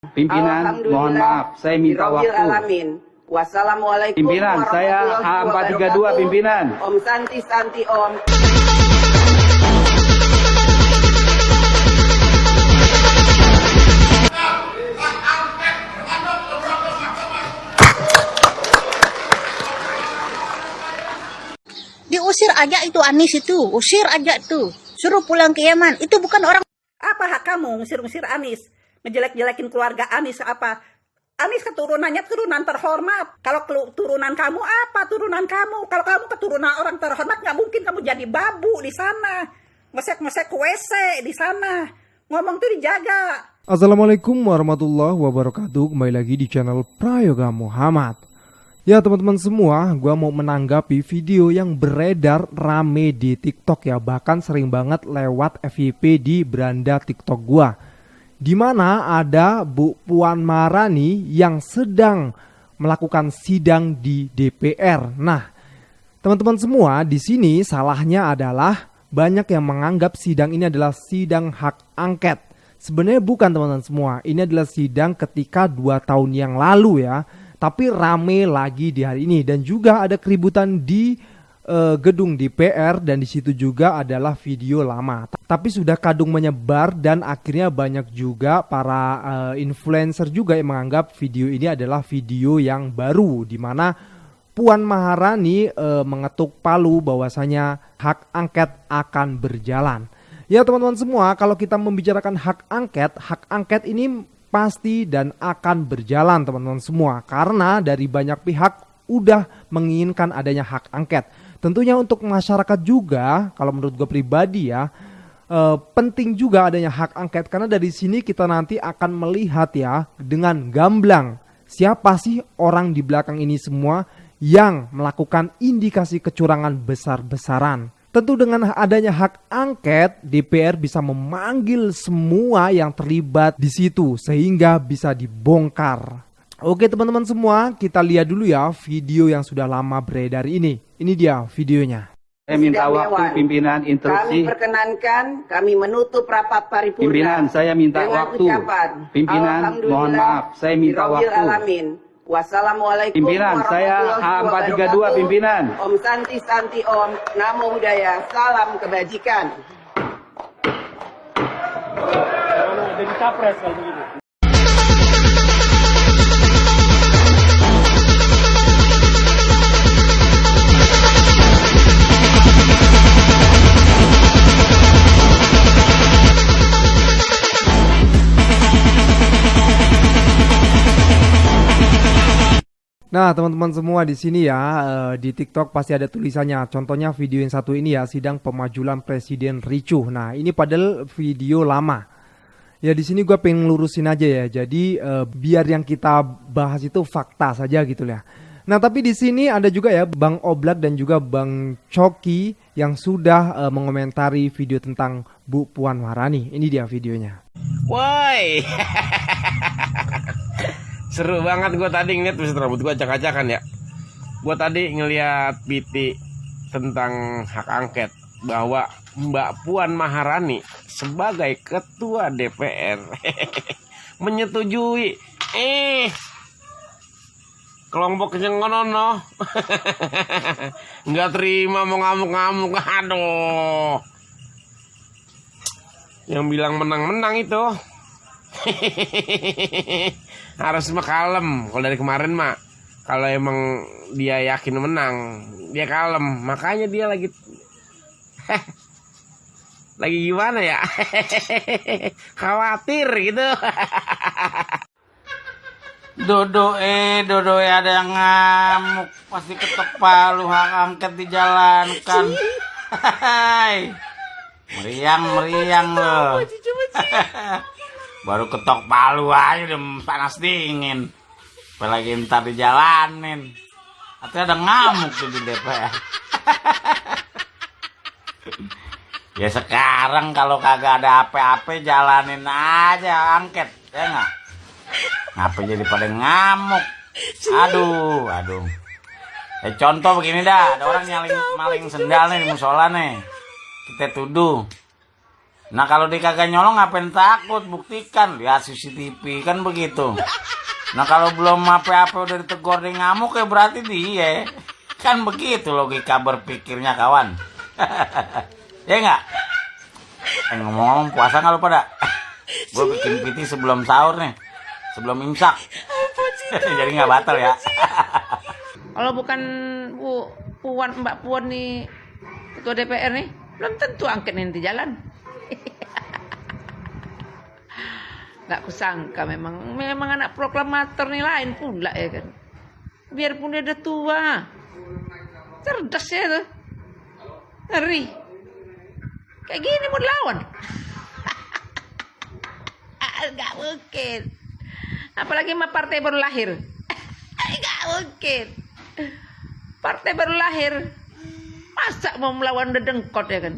Pimpinan, mohon maaf, saya minta waktu. Alamin. Wassalamualaikum Pimpinan, saya A432, pimpinan. Om Santi Santi Om. Diusir aja itu Anies itu, usir aja tuh. Suruh pulang ke Yaman. Itu bukan orang. Apa hak kamu ngusir-ngusir Anies? Ngejelek-jelekin keluarga Anies apa? Anies keturunannya keturunan terhormat. Kalau turunan kamu apa turunan kamu? Kalau kamu keturunan orang terhormat, nggak mungkin kamu jadi babu di sana. Ngosek-ngosek WC di sana. Ngomong tuh dijaga. Assalamualaikum warahmatullahi wabarakatuh. Kembali lagi di channel Prayoga Muhammad. Ya teman-teman semua, gua mau menanggapi video yang beredar rame di TikTok ya. Bahkan sering banget lewat FYP di beranda TikTok gua, di mana ada Bu Puan Maharani yang sedang melakukan sidang di DPR. Nah, teman-teman semua, di sini salahnya adalah banyak yang menganggap sidang ini adalah sidang hak angket. Sebenarnya bukan teman-teman semua, ini adalah sidang ketika 2 tahun yang lalu ya. Tapi rame lagi di hari ini, dan juga ada keributan di gedung DPR, dan di situ juga adalah video lama. Tapi sudah kadung menyebar, dan akhirnya banyak juga para influencer juga yang menganggap video ini adalah video yang baru, di mana Puan Maharani mengetuk palu bahwasanya hak angket akan berjalan. Ya teman-teman semua, kalau kita membicarakan hak angket ini pasti dan akan berjalan teman-teman semua, karena dari banyak pihak udah menginginkan adanya hak angket. Tentunya untuk masyarakat juga, kalau menurut gue pribadi ya, penting juga adanya hak angket, karena dari sini kita nanti akan melihat ya dengan gamblang siapa sih orang di belakang ini semua yang melakukan indikasi kecurangan besar-besaran. Tentu dengan adanya hak angket, DPR bisa memanggil semua yang terlibat di situ sehingga bisa dibongkar. Oke teman-teman semua, kita lihat dulu ya video yang sudah lama beredar ini. Ini dia videonya. Saya minta waktu pimpinan Kami interupsi. perkenankan, kami menutup rapat paripurna. Pimpinan, saya minta dengan waktu. ucapan, Pimpinan, mohon maaf, saya minta Birrobil waktu. Alamin. Wassalamualaikum Pimpinan, saya warahmatullahi A432, wabarakatuh. pimpinan. Om Santi Santi Om. Namo Buddhaya. Salam kebajikan. Jadi capres kalau begitu. Nah teman-teman semua, di sini ya di TikTok pasti ada tulisannya. Contohnya video yang satu ini ya, sidang pemajulan presiden ricuh. Nah ini padahal video lama. Ya di sini gue pengen lurusin aja ya. Jadi biar yang kita bahas itu fakta saja gitu ya. Nah tapi di sini ada juga ya Bang Oblak dan juga Bang Coki yang sudah mengomentari video tentang Bu Puan Maharani. Ini dia videonya. Woi. Seru banget gue tadi ngeliat, terus rambut gue acak-acakan ya. Gue tadi ngeliat PT tentang hak angket, bahwa Mbak Puan Maharani sebagai ketua DPR menyetujui kelompok ngono nggak terima, mau ngamuk-ngamuk. Aduh, yang bilang menang-menang itu harus mah kalem. Kalau dari kemarin mah, kalau emang dia yakin menang, dia kalem. Makanya dia lagi lagi gimana ya, khawatir gitu. Dodo ada yang ngamuk, pasti ketok palu, hak angket dijalankan. Hai, meriang loh. Baru ketok palu aja udah panas dingin, apalagi ntar dijalanin. Artinya ada ngamuk tuh di DPR. Ya sekarang kalau kagak ada apa-apa, jalanin aja angket, ya nggak? Ngapa jadi pada ngamuk? Aduh. Contoh begini dah, ada orang yang maling sendal nih di musola nih. Kita tuduh. Nah kalau dia kagak nyolong ngapain takut, buktikan, lihat CCTV kan begitu. Nah kalau belum apa-apa udah ditegur dia ngamuk ya berarti dia. Kan begitu logika berpikirnya kawan. Ya enggak? Ngomong-ngomong puasa nggak lu pada? Gue bikin piti sebelum sahur nih, sebelum imsak. Jadi nggak batal ya. Kalau bukan Mbak Puan nih ketua DPR nih, belum tentu angket nanti jalan. Nggak kusangka memang anak proklamator nih lain pula ya kan. Biarpun dia udah tua, cerdas ya tuh, ngeri. Kayak gini mau dilawan. Nggak mungkin. Apalagi sama partai baru lahir. Nggak mungkin. Partai baru lahir, masa mau melawan dedengkot ya kan?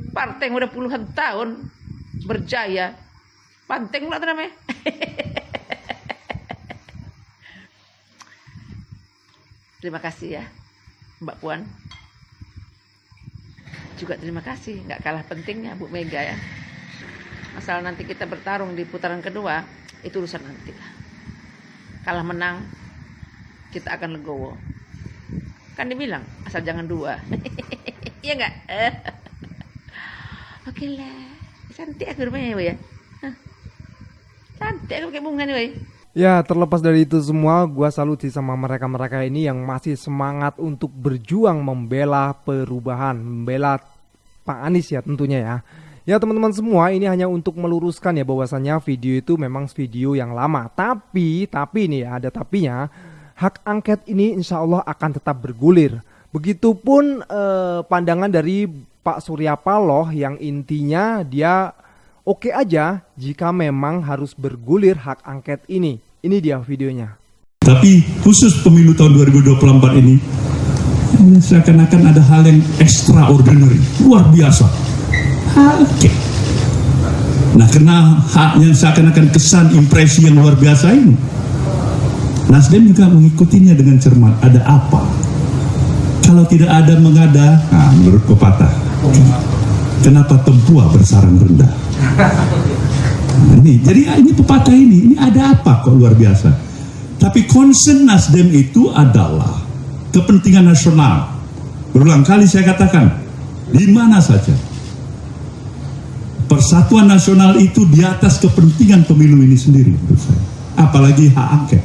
Partai yang udah puluhan tahun berjaya, banteng lah namanya. Terima kasih ya Mbak Puan. Juga terima kasih, nggak kalah pentingnya Bu Mega ya. Masalah nanti kita bertarung di putaran kedua, itu urusan nanti lah. Kalah menang, kita akan legowo. Kan dibilang, asal jangan dua. Iya nggak? Oke lah, cantik aku rumahnya ya. Cantik aku pakai bunga nih woy. Ya, terlepas dari itu semua, gua salut sih sama mereka-mereka ini yang masih semangat untuk berjuang membela perubahan, membela Pak Anies ya tentunya ya. Ya teman-teman semua, ini hanya untuk meluruskan ya bahwasannya video itu memang video yang lama. Tapi nih ya, ada tapinya, hak angket ini insya Allah akan tetap bergulir. Begitupun pandangan dari Pak Surya Paloh yang intinya dia oke aja jika memang harus bergulir hak angket ini. Ini dia videonya. Tapi khusus pemilu tahun 2024 ini seakan-akan ada hal yang extraordinary, luar biasa. Oke. Nah, karena hak yang seakan-akan kesan impresi yang luar biasa ini, Nasdem juga mengikutinya dengan cermat. Ada apa? Kalau tidak ada mengada, nah, menurut pepatah, kenapa tempuah bersarang rendah? Ini pepatah ini ada apa kok luar biasa? Tapi concern Nasdem itu adalah kepentingan nasional. Berulang kali saya katakan, di mana saja persatuan nasional itu di atas kepentingan pemilu ini sendiri menurut saya. Apalagi hak angket.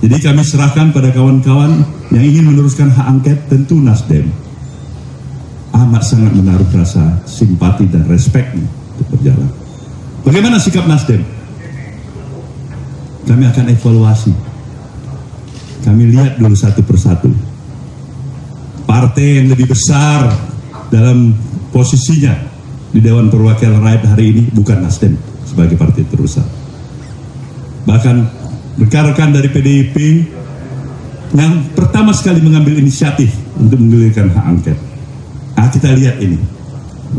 Jadi kami serahkan pada kawan-kawan yang ingin meneruskan hak angket, tentu Nasdem amat sangat menaruh rasa simpati dan respect untuk berjalan. Bagaimana sikap Nasdem? Kami akan evaluasi. Kami lihat dulu satu persatu. Partai yang lebih besar dalam posisinya di Dewan Perwakilan Rakyat hari ini bukan Nasdem sebagai partai terbesar. Bahkan rekan-rekan dari PDIP yang pertama sekali mengambil inisiatif untuk menggulirkan hak angket. Nah, kita lihat ini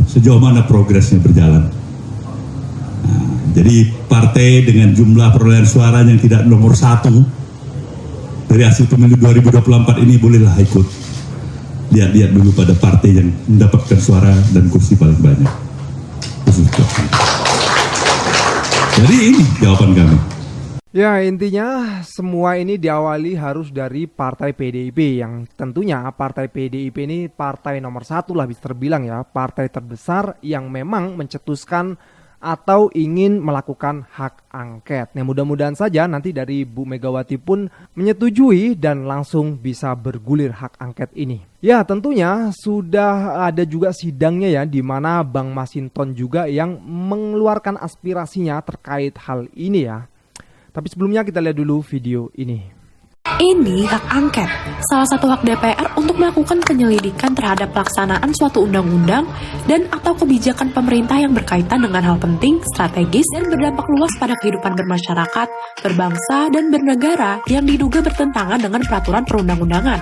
sejauh mana progresnya berjalan. Nah, jadi partai dengan jumlah perolehan suara yang tidak nomor 1 dari hasil pemilu 2024 ini bolehlah ikut. Lihat-lihat dulu pada partai yang mendapatkan suara dan kursi paling banyak. Jadi ini jawaban kami. Ya intinya semua ini diawali harus dari partai PDIP yang tentunya partai PDIP ini partai nomor 1 lah bisa terbilang ya. Partai terbesar yang memang mencetuskan atau ingin melakukan hak angket. Nah mudah-mudahan saja nanti dari Bu Megawati pun menyetujui dan langsung bisa bergulir hak angket ini. Ya tentunya sudah ada juga sidangnya ya di mana Bang Masinton juga yang mengeluarkan aspirasinya terkait hal ini ya. Tapi sebelumnya kita lihat dulu video ini. Ini hak angket, salah satu hak DPR untuk melakukan penyelidikan terhadap pelaksanaan suatu undang-undang dan atau kebijakan pemerintah yang berkaitan dengan hal penting, strategis, dan berdampak luas pada kehidupan bermasyarakat, berbangsa, dan bernegara yang diduga bertentangan dengan peraturan perundang-undangan.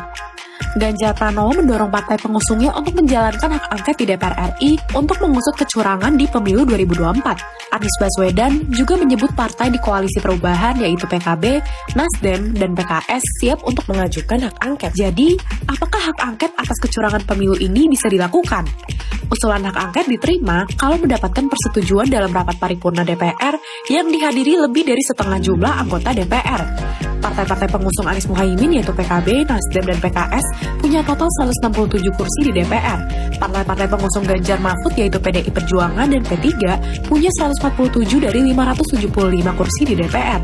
Ganjar Pranowo mendorong partai pengusungnya untuk menjalankan hak angket di DPR RI untuk mengusut kecurangan di pemilu 2024. Anies Baswedan juga menyebut partai di koalisi perubahan yaitu PKB, Nasdem, dan PKS siap untuk mengajukan hak angket. Jadi, apakah hak angket atas kecurangan pemilu ini bisa dilakukan? Usulan hak angket diterima kalau mendapatkan persetujuan dalam rapat paripurna DPR yang dihadiri lebih dari setengah jumlah anggota DPR. Partai-partai pengusung Anies Muhaimin yaitu PKB, Nasdem, dan PKS punya total 167 kursi di DPR. Partai-partai pengusung Ganjar Mahfud yaitu PDI Perjuangan dan P3 punya 147 dari 575 kursi di DPR.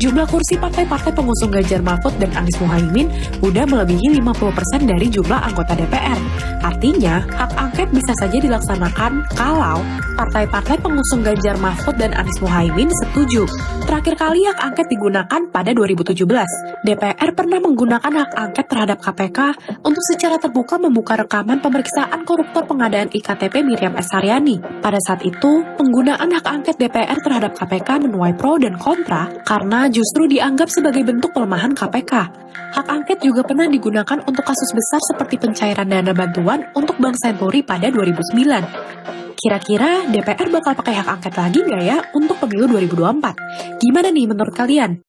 Jumlah kursi partai-partai pengusung Ganjar Mahfud dan Anies Muhaimin udah melebihi 50% dari jumlah anggota DPR. Artinya, hak angket bisa saja dilaksanakan kalau partai-partai pengusung Ganjar Mahfud dan Anies Muhaimin setuju. Terakhir kali hak angket digunakan pada 2017. DPR pernah menggunakan hak angket terhadap KPK untuk secara terbuka membuka rekaman pemeriksaan koruptor pengadaan IKTP Miriam S. Haryani. Pada saat itu, penggunaan hak angket DPR terhadap KPK menuai pro dan kontra karena justru dianggap sebagai bentuk pelemahan KPK. Hak angket juga pernah digunakan untuk kasus besar seperti pencairan dana bantuan untuk Bank Senturi pada 2009. Kira-kira DPR bakal pakai hak angket lagi nggak ya untuk pemilu 2024? Gimana nih menurut kalian?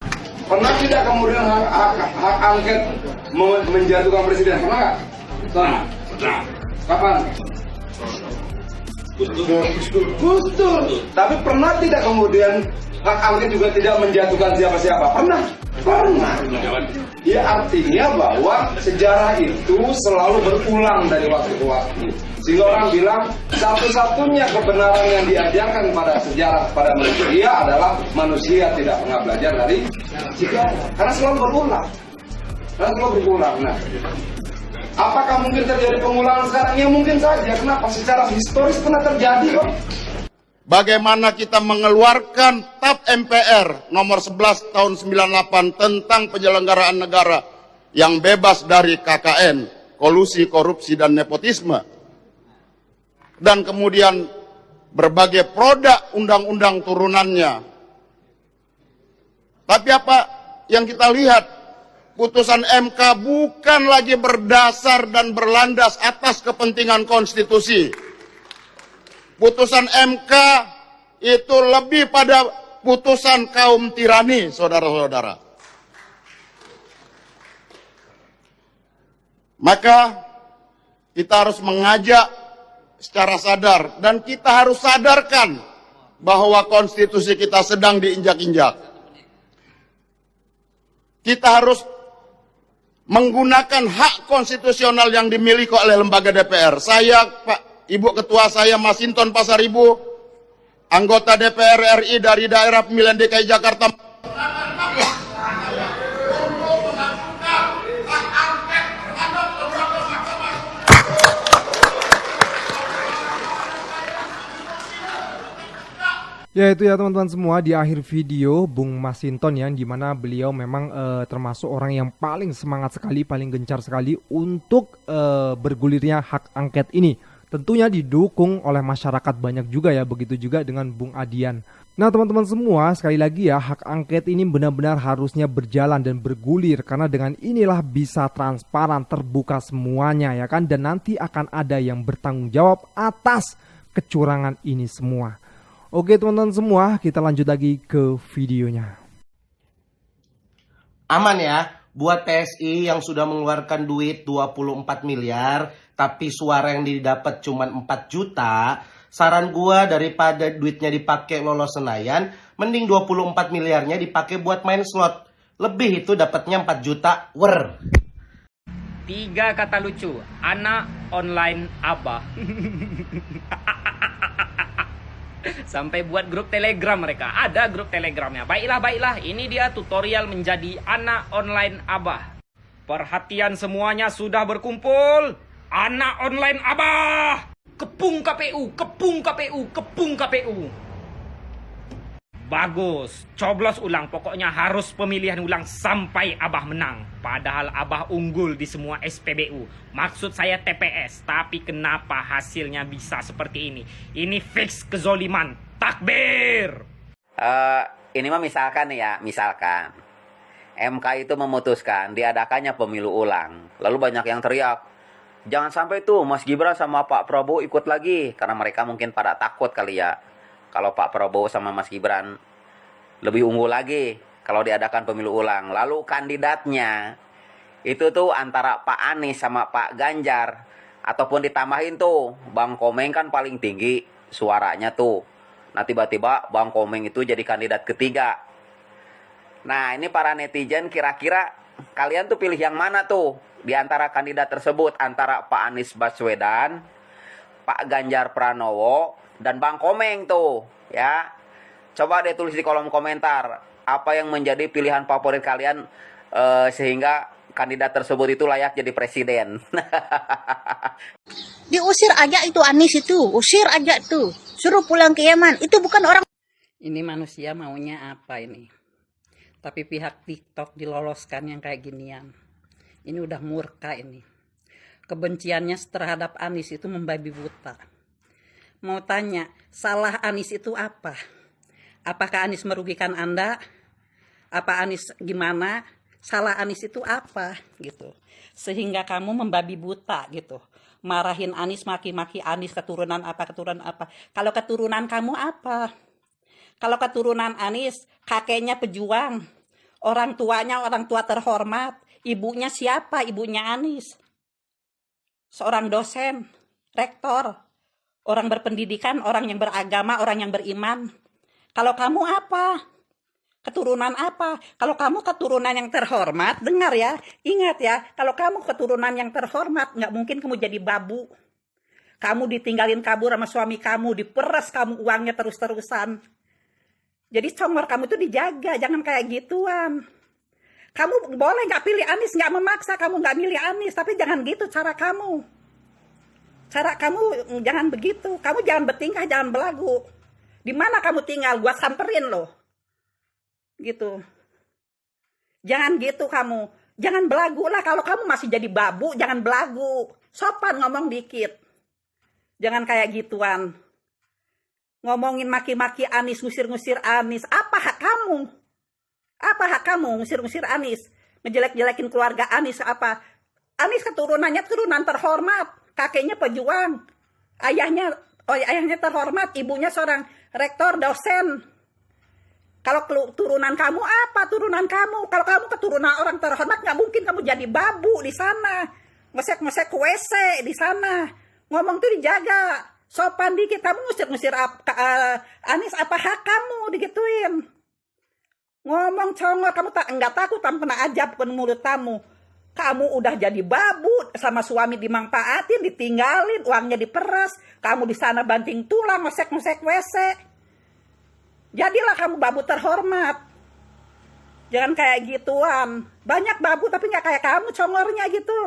Pernah tidak kemudian hak angket menjatuhkan presiden? Pernah nggak? Pernah. Kapan? Gus Dur. Tapi pernah tidak kemudian hak angket juga tidak menjatuhkan siapa-siapa? Pernah. Ya artinya bahwa sejarah itu selalu berulang dari waktu ke waktu. Sehingga orang bilang satu-satunya kebenaran yang diajarkan pada sejarah pada manusia adalah manusia tidak pernah belajar dari sejarah. Karena selalu berulang. Nah, apakah mungkin terjadi pengulangan sekarang? Ya mungkin saja. Kenapa? Secara historis pernah terjadi kok. Bagaimana kita mengeluarkan TAP MPR nomor 11 tahun 98 tentang penyelenggaraan negara yang bebas dari KKN, kolusi, korupsi, dan nepotisme. Dan kemudian berbagai produk undang-undang turunannya. Tapi apa yang kita lihat? Putusan MK bukan lagi berdasar dan berlandas atas kepentingan konstitusi. Putusan MK itu lebih pada putusan kaum tirani, saudara-saudara. Maka kita harus mengajak secara sadar dan kita harus sadarkan bahwa konstitusi kita sedang diinjak-injak. Kita harus menggunakan hak konstitusional yang dimiliki oleh lembaga DPR. Saya, Ibu Ketua saya Masinton Pasaribu, anggota DPR RI dari daerah pemilihan DKI Jakarta. Ya itu ya teman-teman semua, di akhir video Bung Masinton yang dimana beliau memang termasuk orang yang paling semangat sekali, paling gencar sekali untuk bergulirnya hak angket ini. Tentunya didukung oleh masyarakat banyak juga ya, begitu juga dengan Bung Adian. Nah teman-teman semua, sekali lagi ya, hak angket ini benar-benar harusnya berjalan dan bergulir, karena dengan inilah bisa transparan, terbuka semuanya ya kan, dan nanti akan ada yang bertanggung jawab atas kecurangan ini semua. Oke teman-teman semua, kita lanjut lagi ke videonya. Aman ya, buat PSI yang sudah mengeluarkan duit 24 miliar, tapi suara yang didapat cuma 4 juta, saran gua daripada duitnya dipakai lolos Senayan, mending 24 miliarnya dipakai buat main slot. Lebih itu dapatnya 4 juta, 3 kata lucu, anak online abah. Sampai buat grup Telegram mereka. Ada grup Telegramnya. Baiklah. Ini dia tutorial menjadi anak online abah. Perhatian semuanya sudah berkumpul. Anak online abah. Kepung KPU. Bagus. Coblos ulang. Pokoknya harus pemilihan ulang sampai abah menang. Padahal abah unggul di semua SPBU. Maksud saya TPS. Tapi kenapa hasilnya bisa seperti ini? Ini fix kezoliman. Takbir. Ini mah misalkan ya. Misalkan MK itu memutuskan diadakannya pemilu ulang. Lalu banyak yang teriak, jangan sampai tuh Mas Gibran sama Pak Prabowo ikut lagi. Karena mereka mungkin pada takut kali ya, kalau Pak Prabowo sama Mas Gibran lebih unggul lagi kalau diadakan pemilu ulang. Lalu kandidatnya itu tuh antara Pak Anies sama Pak Ganjar. Ataupun ditambahin tuh, Bang Komeng kan paling tinggi suaranya tuh. Nah tiba-tiba Bang Komeng itu jadi kandidat ketiga. Nah ini para netizen kira-kira kalian tuh pilih yang mana tuh? Di antara kandidat tersebut, antara Pak Anies Baswedan, Pak Ganjar Pranowo, dan Bang Komeng tuh ya. Coba deh tulis di kolom komentar apa yang menjadi pilihan favorit kalian sehingga kandidat tersebut itu layak jadi presiden. Diusir aja itu Anies itu, usir aja tuh. Suruh pulang ke Yaman. Itu bukan orang. Ini manusia maunya apa ini? Tapi pihak TikTok diloloskan yang kayak ginian. Ini udah murka ini. Kebenciannya terhadap Anies itu membabi buta. Mau tanya, salah Anies itu apa? Apakah Anies merugikan Anda? Apa Anies gimana? Salah Anies itu apa gitu, sehingga kamu membabi buta gitu, marahin Anies, maki-maki Anies, keturunan apa. Kalau keturunan kamu apa? Kalau keturunan Anies, kakeknya pejuang, orang tuanya orang tua terhormat, ibunya siapa? Ibunya Anies, seorang dosen, rektor, orang berpendidikan, orang yang beragama, orang yang beriman. Kalau kamu apa? Keturunan apa? Kalau kamu keturunan yang terhormat, dengar ya, ingat ya, kalau kamu keturunan yang terhormat, nggak mungkin kamu jadi babu. Kamu ditinggalin kabur sama suami kamu, diperas kamu uangnya terus-terusan. Jadi congor kamu tuh dijaga, jangan kayak gituan. Kamu boleh nggak pilih Anies, nggak memaksa kamu nggak milih Anies, tapi jangan gitu cara kamu. Cara kamu jangan begitu, kamu jangan bertingkah, jangan belagu. Di mana kamu tinggal, gua samperin loh. Gitu. Jangan gitu kamu. Jangan belagu lah. Kalau kamu masih jadi babu, jangan belagu. Sopan ngomong dikit. Jangan kayak gituan. Ngomongin maki-maki Anies, ngusir-ngusir Anies. Apa hak kamu? Apa hak kamu ngusir-ngusir Anies? Ngejelek-jelekin keluarga Anies apa? Anies keturunannya keturunan terhormat. Kakeknya pejuang. Ayahnya terhormat. Ibunya seorang rektor, dosen. Kalau turunan kamu apa? Turunan kamu. Kalau kamu keturunan orang terhormat, nggak mungkin kamu jadi babu di sana. Ngosek-ngosek WC di sana. Ngomong tuh dijaga. Sopan dikit. Kamu ngusir-ngusir Anies, apa hak kamu digituin? Ngomong congor. Kamu nggak takut kamu kena ajab ke mulut kamu. Kamu udah jadi babu. Sama suami dimanfaatin, ditinggalin. Uangnya diperas. Kamu di sana banting tulang, ngosek-ngosek WC. Jadilah kamu babu terhormat. Jangan kayak gituan. Banyak babu tapi nggak kayak kamu congornya gitu.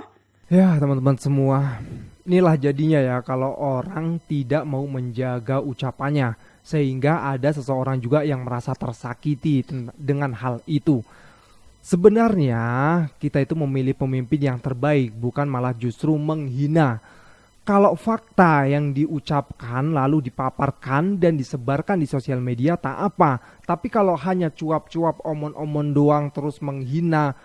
Ya teman-teman semua, inilah jadinya ya kalau orang tidak mau menjaga ucapannya. Sehingga ada seseorang juga yang merasa tersakiti dengan hal itu. Sebenarnya kita itu memilih pemimpin yang terbaik, bukan malah justru menghina. Kalau fakta yang diucapkan lalu dipaparkan dan disebarkan di sosial media tak apa. Tapi kalau hanya cuap-cuap omon-omon doang terus menghina,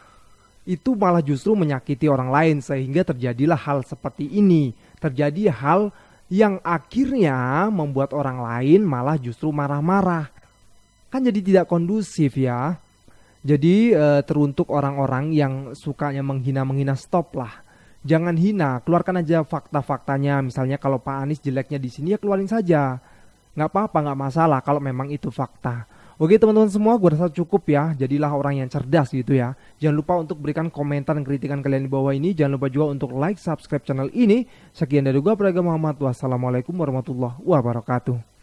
itu malah justru menyakiti orang lain sehingga terjadilah hal seperti ini. Terjadi hal yang akhirnya membuat orang lain malah justru marah-marah. Kan jadi tidak kondusif ya. Jadi teruntuk orang-orang yang sukanya menghina-menghina, stop lah. Jangan hina, keluarkan aja fakta-faktanya. Misalnya kalau Pak Anies jeleknya di sini ya keluarin saja. Nggak apa-apa, nggak masalah kalau memang itu fakta. Oke teman-teman semua, gue rasa cukup ya. Jadilah orang yang cerdas gitu ya. Jangan lupa untuk berikan komentar dan kritikan kalian di bawah ini. Jangan lupa juga untuk like, subscribe channel ini. Sekian dari gue, Prayoga Muhammad. Wassalamualaikum warahmatullahi wabarakatuh.